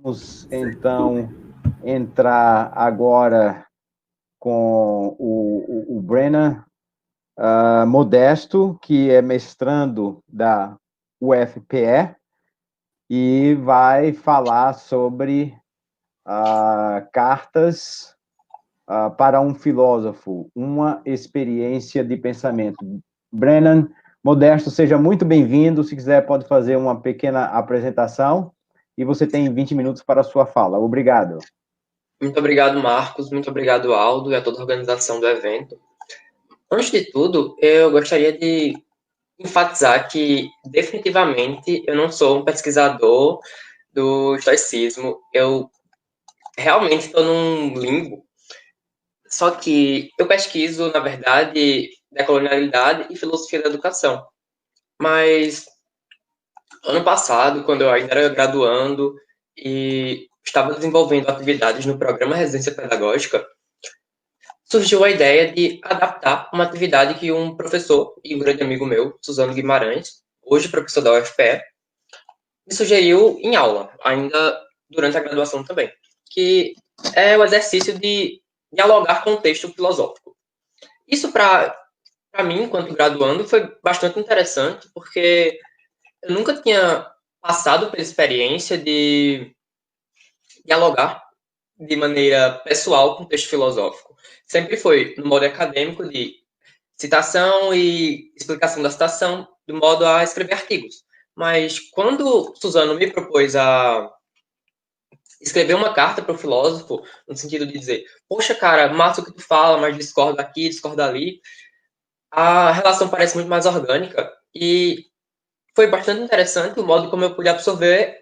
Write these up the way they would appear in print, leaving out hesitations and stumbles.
Vamos, então, entrar agora com o Brennan Modesto, que é mestrando da UFPE, e vai falar sobre cartas para um filósofo, uma experiência de pensamento. Brennan Modesto, seja muito bem-vindo. Se quiser, pode fazer uma pequena apresentação e você tem 20 minutos para a sua fala. Obrigado. Muito obrigado, Marcos. Muito obrigado, Aldo, e a toda a organização do evento. Antes de tudo, eu gostaria de enfatizar que, definitivamente, eu não sou um pesquisador do estoicismo. Eu realmente estou num limbo. Só que eu pesquiso, na verdade, decolonialidade e filosofia da educação. Mas, ano passado, quando eu ainda era graduando e estava desenvolvendo atividades no programa Residência Pedagógica, surgiu a ideia de adaptar uma atividade que um professor e um grande amigo meu, Suzano Guimarães, hoje professor da UFPE, me sugeriu em aula, ainda durante a graduação também, que é o exercício de dialogar com o texto filosófico. Isso, para mim, enquanto graduando, foi bastante interessante, porque eu nunca tinha passado pela experiência de dialogar de maneira pessoal com o texto filosófico. Sempre foi no modo acadêmico de citação e explicação da citação, do modo a escrever artigos. Mas quando Suzano me propôs a escrever uma carta para o filósofo, no sentido de dizer, poxa, cara, massa o que tu fala, mas discordo aqui, discordo ali, a relação parece muito mais orgânica e foi bastante interessante o modo como eu pude absorver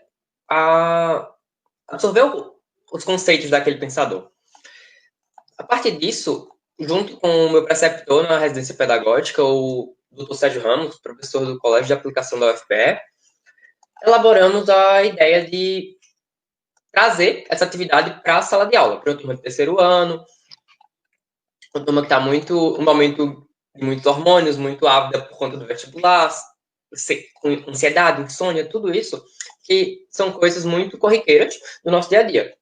os conceitos daquele pensador. A partir disso, junto com o meu preceptor na residência pedagógica, o Dr. Sérgio Ramos, professor do Colégio de Aplicação da UFPE, elaboramos a ideia de trazer essa atividade para a sala de aula, para a turma de terceiro ano, uma turma que está um momento de muitos hormônios, muito ávida por conta do vestibular, com ansiedade, insônia, tudo isso, que são coisas muito corriqueiras do nosso dia a dia.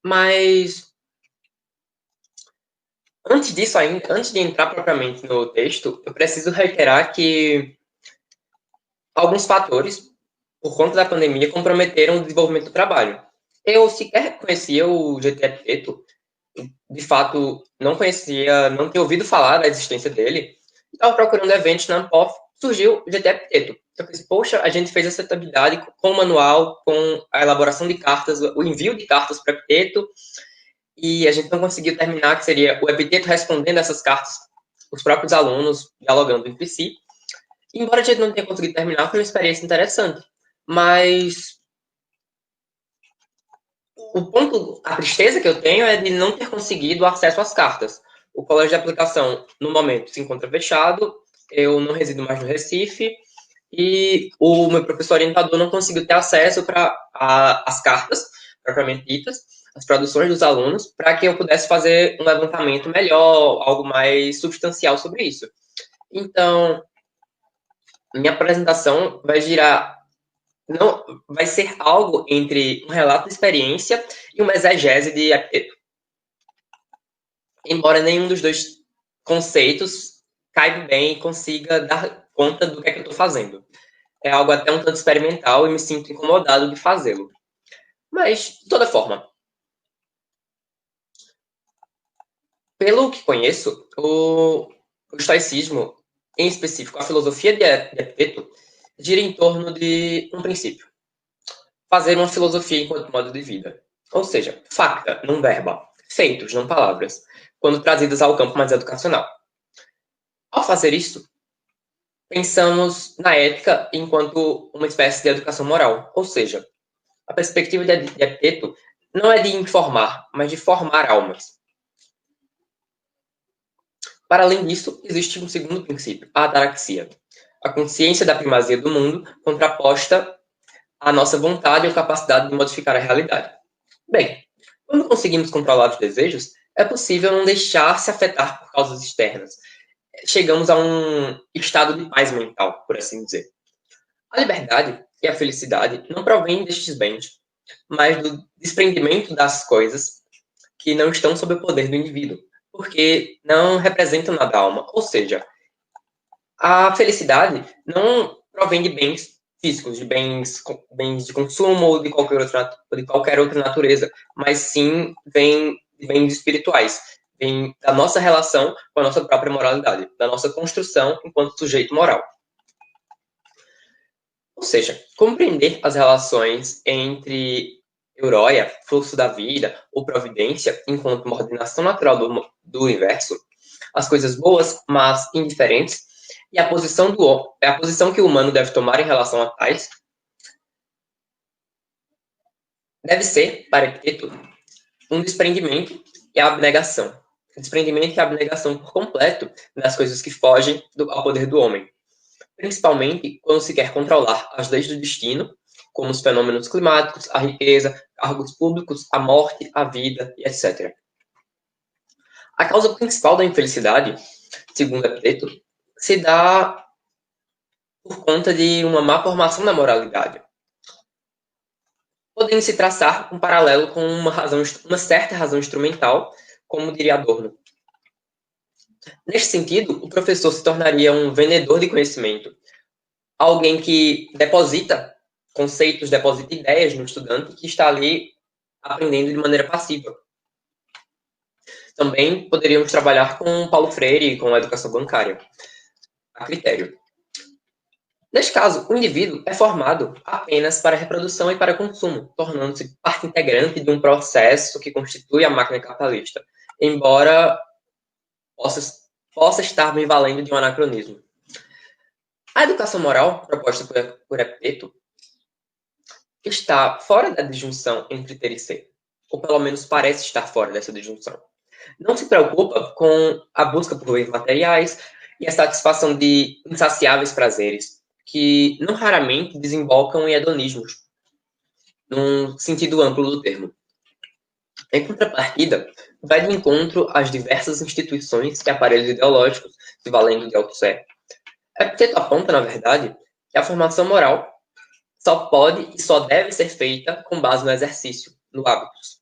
Mas antes disso ainda, antes de entrar propriamente no texto, eu preciso reiterar que alguns fatores, por conta da pandemia, comprometeram o desenvolvimento do trabalho. Eu sequer conhecia o GT Epiteto, de fato, não conhecia, não tinha ouvido falar da existência dele. Estava procurando eventos na Ampof, surgiu o GT Epiteto. Eu pensei, poxa, a gente fez essa atividade com o manual, com a elaboração de cartas, o envio de cartas para o Epiteto, e a gente não conseguiu terminar, que seria o Epiteto respondendo essas cartas, os próprios alunos dialogando entre si. Embora a gente não tenha conseguido terminar, foi uma experiência interessante. Mas a tristeza que eu tenho é de não ter conseguido acesso às cartas. O colégio de aplicação, no momento, se encontra fechado, eu não resido mais no Recife, e o meu professor orientador não conseguiu ter acesso para as cartas, propriamente ditas, as produções dos alunos, para que eu pudesse fazer um levantamento melhor, algo mais substancial sobre isso. Então, minha apresentação vai girar, não, vai ser algo entre um relato de experiência e uma exegese de Epiteto. Embora nenhum dos dois conceitos caiba bem e consiga dar conta do que é que eu estou fazendo. É algo até um tanto experimental e me sinto incomodado de fazê-lo. Mas, de toda forma, pelo que conheço, o estoicismo, em específico a filosofia de Epiteto, gira em torno de um princípio: fazer uma filosofia enquanto modo de vida. Ou seja, facta, não verba, feitos, não palavras, quando trazidas ao campo mais educacional. Ao fazer isso, pensamos na ética enquanto uma espécie de educação moral. Ou seja, a perspectiva de Epiteto não é de informar, mas de formar almas. Para além disso, existe um segundo princípio, a ataraxia, a consciência da primazia do mundo contraposta à nossa vontade ou capacidade de modificar a realidade. Bem, quando conseguimos controlar os desejos, é possível não deixar se afetar por causas externas. Chegamos a um estado de paz mental, por assim dizer. A liberdade e a felicidade não provêm destes bens, mas do desprendimento das coisas que não estão sob o poder do indivíduo, porque não representam nada da alma. Ou seja, a felicidade não provém de bens físicos, de bens de consumo ou de qualquer outra natureza, mas sim vem de bens espirituais, vem da nossa relação com a nossa própria moralidade, da nossa construção enquanto sujeito moral. Ou seja, compreender as relações entre Euroia, fluxo da vida, ou providência, enquanto uma ordenação natural do universo, as coisas boas, mas indiferentes, e a posição que o humano deve tomar em relação a tais, deve ser, para Epiteto, um desprendimento e a abnegação. Desprendimento e a abnegação por completo das coisas que fogem ao poder do homem, principalmente quando se quer controlar as leis do destino, como os fenômenos climáticos, a riqueza, cargos públicos, a morte, a vida, e etc. A causa principal da infelicidade, segundo Epiteto, se dá por conta de uma má formação da moralidade. Podendo-se traçar um paralelo com uma certa razão instrumental, como diria Adorno. Neste sentido, o professor se tornaria um vendedor de conhecimento, alguém que deposita conceitos, deposita ideias no estudante que está ali aprendendo de maneira passiva. Também poderíamos trabalhar com Paulo Freire e com a educação bancária, a critério. Neste caso, o indivíduo é formado apenas para reprodução e para consumo, tornando-se parte integrante de um processo que constitui a máquina capitalista, embora possa estar bem valendo de um anacronismo. A educação moral, proposta por Epiteto, está fora da disjunção entre ter e ser, ou pelo menos parece estar fora dessa disjunção. Não se preocupa com a busca por bens materiais e a satisfação de insaciáveis prazeres, que não raramente desembocam em hedonismos, num sentido amplo do termo. Em contrapartida, vai de encontro às diversas instituições e aparelhos ideológicos, se valendo de Althusser. Epiteto aponta, na verdade, que a formação moral só pode e só deve ser feita com base no exercício, no hábitos.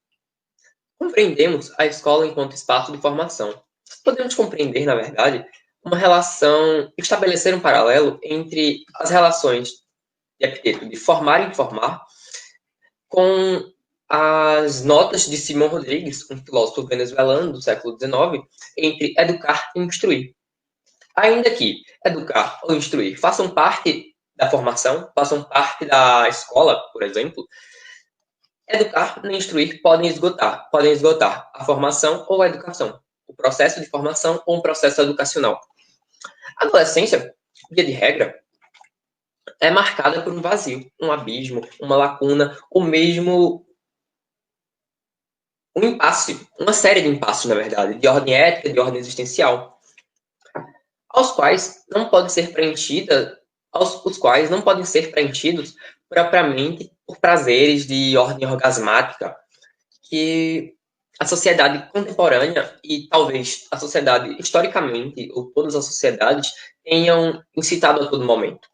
Compreendemos a escola enquanto espaço de formação. Podemos compreender, na verdade, uma relação, estabelecer um paralelo entre as relações de Epiteto de formar e informar com as notas de Simão Rodrigues, um filósofo venezuelano do século XIX, entre educar e instruir. Ainda que educar ou instruir façam parte da formação, façam parte da escola, por exemplo, educar e instruir podem esgotar a formação ou a educação, o processo de formação ou um processo educacional. A adolescência, via de regra, é marcada por um vazio, um abismo, uma lacuna, ou mesmo um impasse, uma série de impasses, na verdade, de ordem ética, de ordem existencial, os quais não podem ser preenchidos propriamente por prazeres de ordem orgasmática que a sociedade contemporânea e talvez a sociedade historicamente, ou todas as sociedades, tenham incitado a todo momento.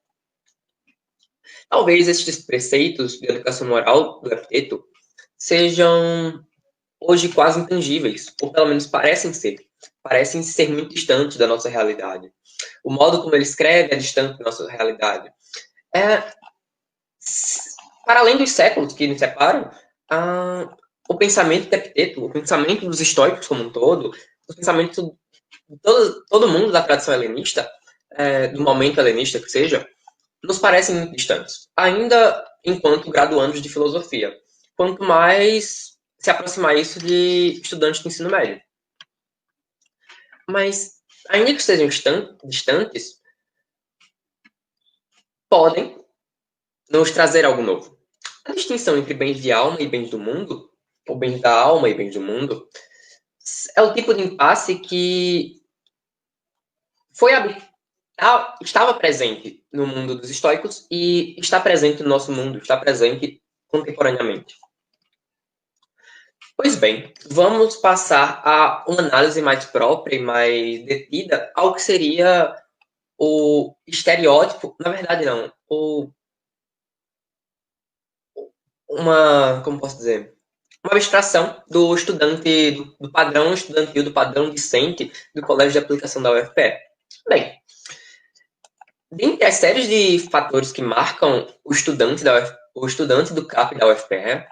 Talvez estes preceitos de educação moral do Epiteto sejam hoje quase intangíveis, ou pelo menos parecem ser muito distantes da nossa realidade. O modo como ele escreve é distante da nossa realidade. Para além dos séculos que nos separam, o pensamento de Epiteto, o pensamento dos estoicos como um todo, o pensamento de todo mundo da tradição helenista, do momento helenista que seja, nos parecem muito distantes, ainda enquanto graduandos de filosofia. Quanto mais se aproximar isso de estudantes do ensino médio. Mas, ainda que estejam distantes, podem nos trazer algo novo. A distinção entre bens de alma e bens do mundo, ou bens da alma e bens do mundo, é o tipo de impasse que estava presente no mundo dos estoicos e está presente no nosso mundo, está presente contemporaneamente. Pois bem, vamos passar a uma análise mais própria e mais detida ao que seria o estereótipo, na verdade não, como posso dizer, uma abstração do estudante, do padrão estudantil, do padrão discente do Colégio de Aplicação da UFPE. Bem, dentre as séries de fatores que marcam o estudante, o estudante do CAP da UFPE,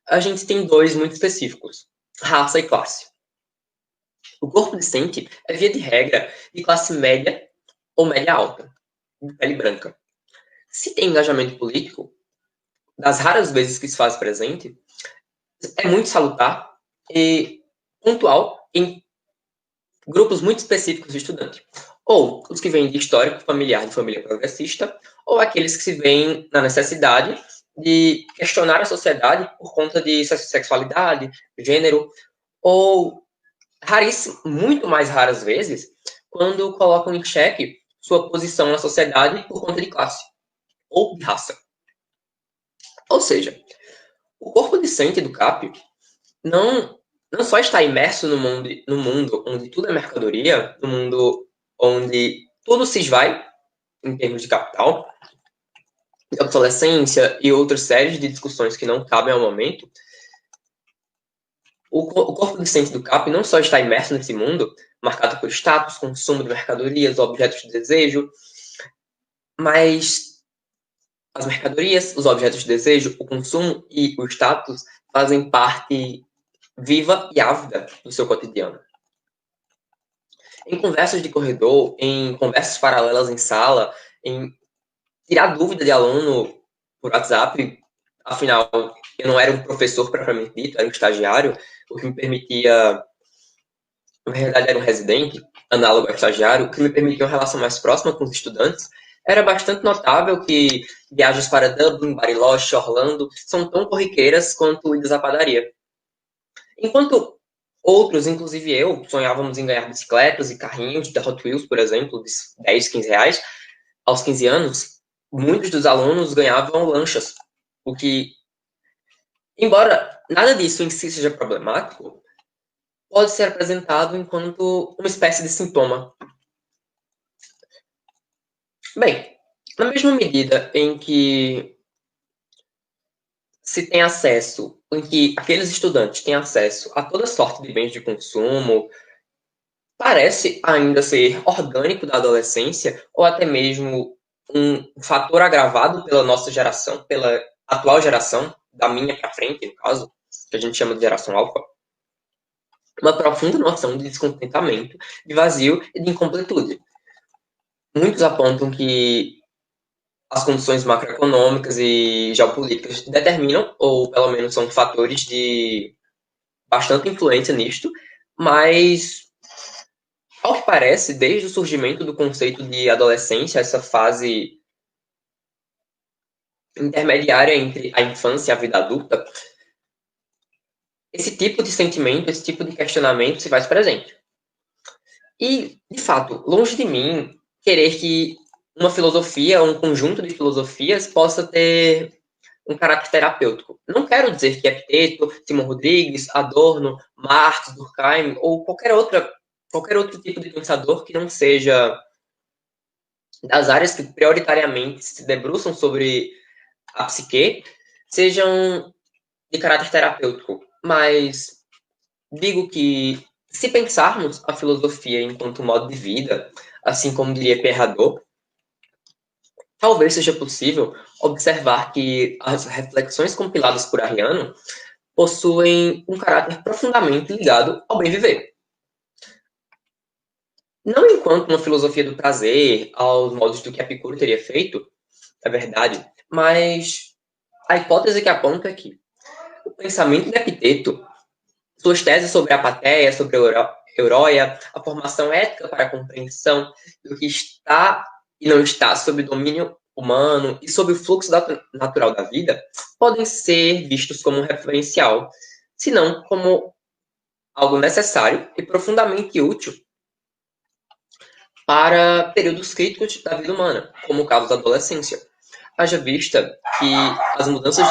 a gente tem dois muito específicos: raça e classe. O corpo discente é, via de regra, de classe média ou média alta, de pele branca. Se tem engajamento político, das raras vezes que se faz presente, é muito salutar e pontual em grupos muito específicos de estudante. Ou os que vêm de histórico familiar de família progressista, ou aqueles que se veem na necessidade de questionar a sociedade por conta de sexualidade, gênero, ou muito mais raras vezes, quando colocam em xeque sua posição na sociedade por conta de classe ou de raça. Ou seja, o corpo discente do CAP não só está imerso no mundo onde tudo é mercadoria, no mundo onde tudo se esvai em termos de capital, de obsolescência e outras séries de discussões que não cabem ao momento. O corpo discente do CAP não só está imerso nesse mundo, marcado por status, consumo de mercadorias, objetos de desejo, mas as mercadorias, os objetos de desejo, o consumo e o status fazem parte viva e ávida do seu cotidiano. Em conversas de corredor, em conversas paralelas em sala, em tirar dúvida de aluno por WhatsApp, afinal, eu não era um professor propriamente dito, era um estagiário, o que me permitia, na verdade era um residente, análogo ao estagiário, o que me permitia uma relação mais próxima com os estudantes. Era bastante notável que viagens para Dublin, Bariloche, Orlando são tão corriqueiras quanto idas à padaria. Enquanto outros, inclusive eu, sonhávamos em ganhar bicicletas e carrinhos da Hot Wheels, por exemplo, de 10, 15 reais, aos 15 anos, muitos dos alunos ganhavam lanchas, o que, embora nada disso em si seja problemático, pode ser apresentado enquanto uma espécie de sintoma. Bem, na mesma medida em que se tem acesso, em que aqueles estudantes têm acesso a toda sorte de bens de consumo, parece ainda ser orgânico da adolescência, ou até mesmo um fator agravado pela nossa geração, pela atual geração, da minha para frente, no caso, que a gente chama de geração alfa, uma profunda noção de descontentamento, de vazio e de incompletude. Muitos apontam que as condições macroeconômicas e geopolíticas determinam, ou pelo menos são fatores de bastante influência nisto, mas, ao que parece, desde o surgimento do conceito de adolescência, essa fase intermediária entre a infância e a vida adulta, esse tipo de sentimento, esse tipo de questionamento se faz presente. E, de fato, longe de mim querer que uma filosofia, um conjunto de filosofias possa ter um caráter terapêutico. Não quero dizer que Epiteto, Simão Rodrigues, Adorno, Marx, Durkheim ou qualquer outro tipo de pensador que não seja das áreas que prioritariamente se debruçam sobre a psique sejam de caráter terapêutico, mas digo que, se pensarmos a filosofia enquanto modo de vida, assim como diria Pierre Hadot, talvez seja possível observar que as reflexões compiladas por Arriano possuem um caráter profundamente ligado ao bem viver. Não enquanto uma filosofia do prazer, aos modos do que Epicuro teria feito, é verdade, mas a hipótese que aponta é que o pensamento de Epiteto, suas teses sobre a apatheia, sobre a euroia, a formação ética para a compreensão do que está e não está sob domínio humano e sobre o fluxo natural da vida, podem ser vistos como um referencial, se não como algo necessário e profundamente útil para períodos críticos da vida humana, como o caso da adolescência. Haja vista as mudanças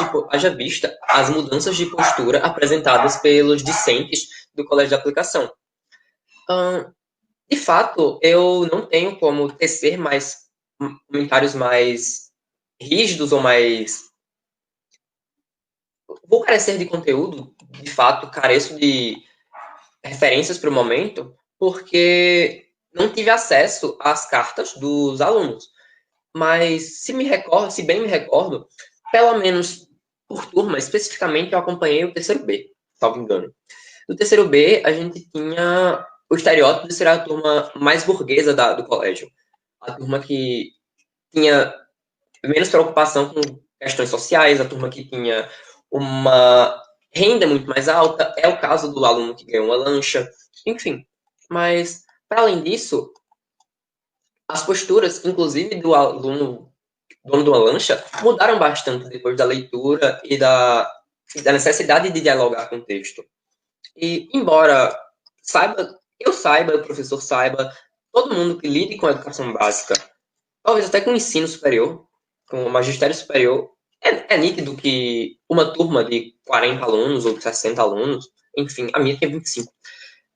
de postura apresentadas pelos discentes do colégio de aplicação. De fato, eu não tenho como tecer mais comentários mais rígidos ou mais vou carecer de conteúdo, de fato, careço de referências para o momento, porque não tive acesso às cartas dos alunos. Mas se bem me recordo, pelo menos por turma, especificamente, eu acompanhei o terceiro B, salvo engano. No terceiro B, a gente tinha o estereótipo de ser a turma mais burguesa do colégio. A turma que tinha menos preocupação com questões sociais, a turma que tinha uma renda muito mais alta, é o caso do aluno que ganhou uma lancha, enfim. Mas, para além disso, as posturas, inclusive do aluno dono de uma lancha, mudaram bastante depois da leitura e da necessidade de dialogar com o texto. E, embora eu saiba, o professor saiba, todo mundo que lide com a educação básica, talvez até com o ensino superior, com o magistério superior, é nítido que uma turma de 40 alunos ou de 60 alunos, enfim, a minha tem 25,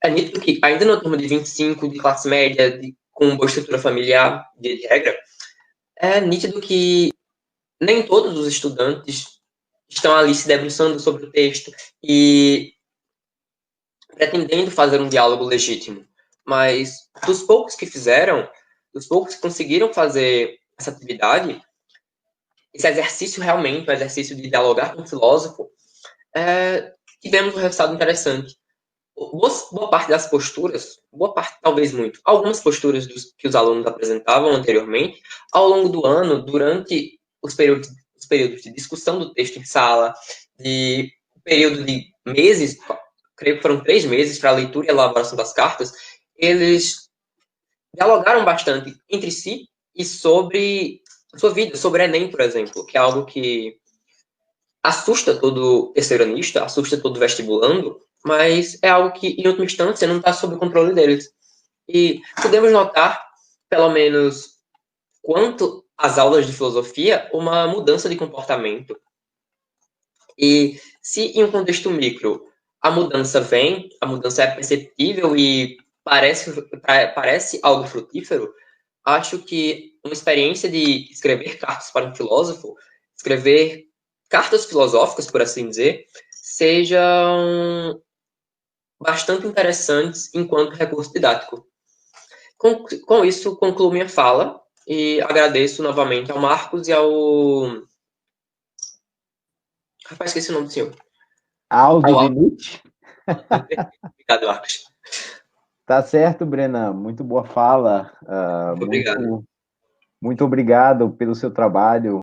é nítido que ainda na turma de 25, de classe média, com boa estrutura familiar, de regra, é nítido que nem todos os estudantes estão ali se debruçando sobre o texto e pretendendo fazer um diálogo legítimo. Mas dos poucos que fizeram, dos poucos que conseguiram fazer essa atividade, esse exercício realmente, o exercício de dialogar com o filósofo, tivemos um resultado interessante. Boa parte das posturas, boa parte, talvez muito, algumas posturas que os alunos apresentavam anteriormente, ao longo do ano, durante os períodos de discussão do texto em sala, de período de meses, creio que foram 3 meses para a leitura e elaboração das cartas, eles dialogaram bastante entre si e sobre sua vida, sobre Enem, por exemplo, que é algo que assusta todo terceiranista, assusta todo vestibulando, mas é algo que, em última instância, não está sob o controle deles. E podemos notar, pelo menos, quanto às aulas de filosofia, uma mudança de comportamento. E se em um contexto micro a mudança vem, a mudança é perceptível e parece algo frutífero, acho que uma experiência de escrever cartas para um filósofo, escrever cartas filosóficas, por assim dizer, sejam bastante interessantes enquanto recurso didático. Com isso, concluo minha fala e agradeço novamente ao Marcos e ao... Rapaz, esqueci o nome do senhor. Aldo Dinucci. Obrigado, Marcos. Tá certo, Brenan. Muito boa fala. Muito obrigado. Muito obrigado pelo seu trabalho.